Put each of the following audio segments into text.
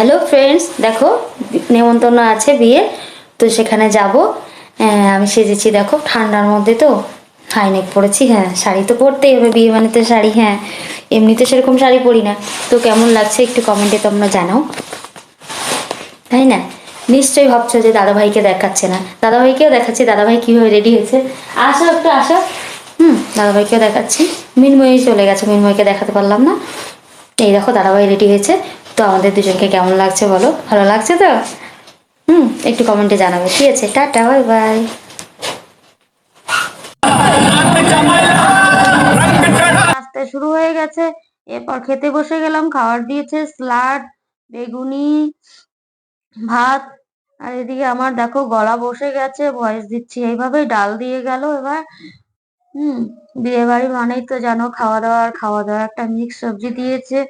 Hello friends, দেখো নেমন্তন্ন আছে বিয়ে, তো সেখানে যাব। আমি সেজেছি, দেখো ঠান্ডার মধ্যে তো হাইনেক পরেছি। হ্যাঁ, শাড়ি তো পরতেই হবে, বিয়ে মানে তো শাড়ি। হ্যাঁ, এমনিতে সেরকম শাড়ি পরি না। তো কেমন লাগছে একটু কমেন্টে তোমরা জানাও, তাই না? নিশ্চয়ই ভাবছো যে দাদাভাইকে দেখাচ্ছে না, দাদাভাইকেও দেখাচ্ছি। দাদাভাই কীভাবে রেডি হয়েছে, আসো একটু আসো। দাদাভাইকেও দেখাচ্ছি। মিনময়ী চলে গেছে, মিনময়ীকে দেখাতে পারলাম না। এই দেখো দাদাভাই রেডি হয়েছে। তো আমাদের দুজনকে কেমন লাগছে বলো, ভালো লাগছে তো? একটু কমেন্টে জানাবে। ঠিক আছে, টাটা, বাই বাই। নাস্তা শুরু হয়ে গেছে, এরপর খেতে বসে গেলাম। খাবার দিয়েছে স্যালাড, বেগুনি, ভাত। আর এদিকে আমার দেখো গলা বসে গেছে, ভয়েস দিচ্ছি এইভাবেই। ডাল দিয়ে গেল এবার। হুম বিয়ে বাড়ি মানেই তো জানো খাওয়া দাওয়া, আর খাওয়া দাওয়া একটা মিক্স সবজি দিয়েছে।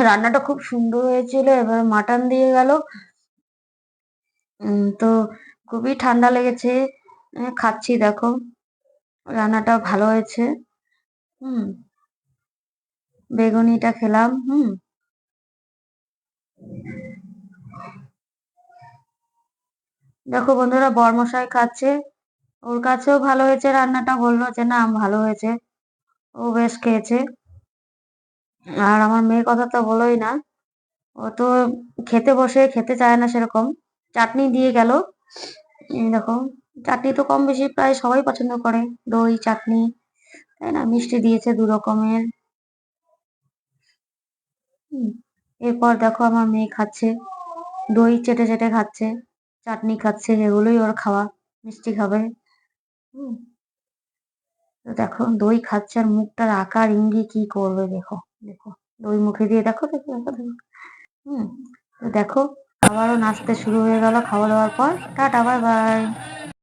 রান্নাটা খুব সুন্দর হয়েছিল। এবার মাটন দিয়ে গেল। তো খুবই ঠান্ডা লেগেছে। খাচ্ছি দেখো, রান্নাটা ভালো হয়েছে। হুম বেগুনিটা খেলাম। দেখো বন্ধুরা, বরমশাই খাচ্ছে, ওর কাছেও ভালো হয়েছে রান্নাটা, বললো যে না ভালো হয়েছে, ও বেশ খেয়েছে। আর আমার মেয়ের কথা তো বলোই না, ও তো খেতে বসে খেতে চায় না সেরকম। চাটনি দিয়ে গেল। এই দেখো, চাটনি তো কম বেশি প্রায় সবাই পছন্দ করে, দই চাটনি, তাই না? মিষ্টি দিয়েছে দু রকমের। হুম এরপর দেখো আমার মেয়ে খাচ্ছে, দই চেটে চেটে খাচ্ছে, চাটনি খাচ্ছে, এগুলোই ওর খাওয়া। মিষ্টি খাবে। হুম তো দেখো দই খাচ্ছে, আর মুখটার আকার ইঙ্গি কি করবে দেখো। দেখো দই মুখে দিয়ে দেখো, দেখো দেখো দেখো। হুম তো দেখো, আবারও নাচতে শুরু হয়ে গেল খাওয়া দাওয়ার পর। Tata, bye bye.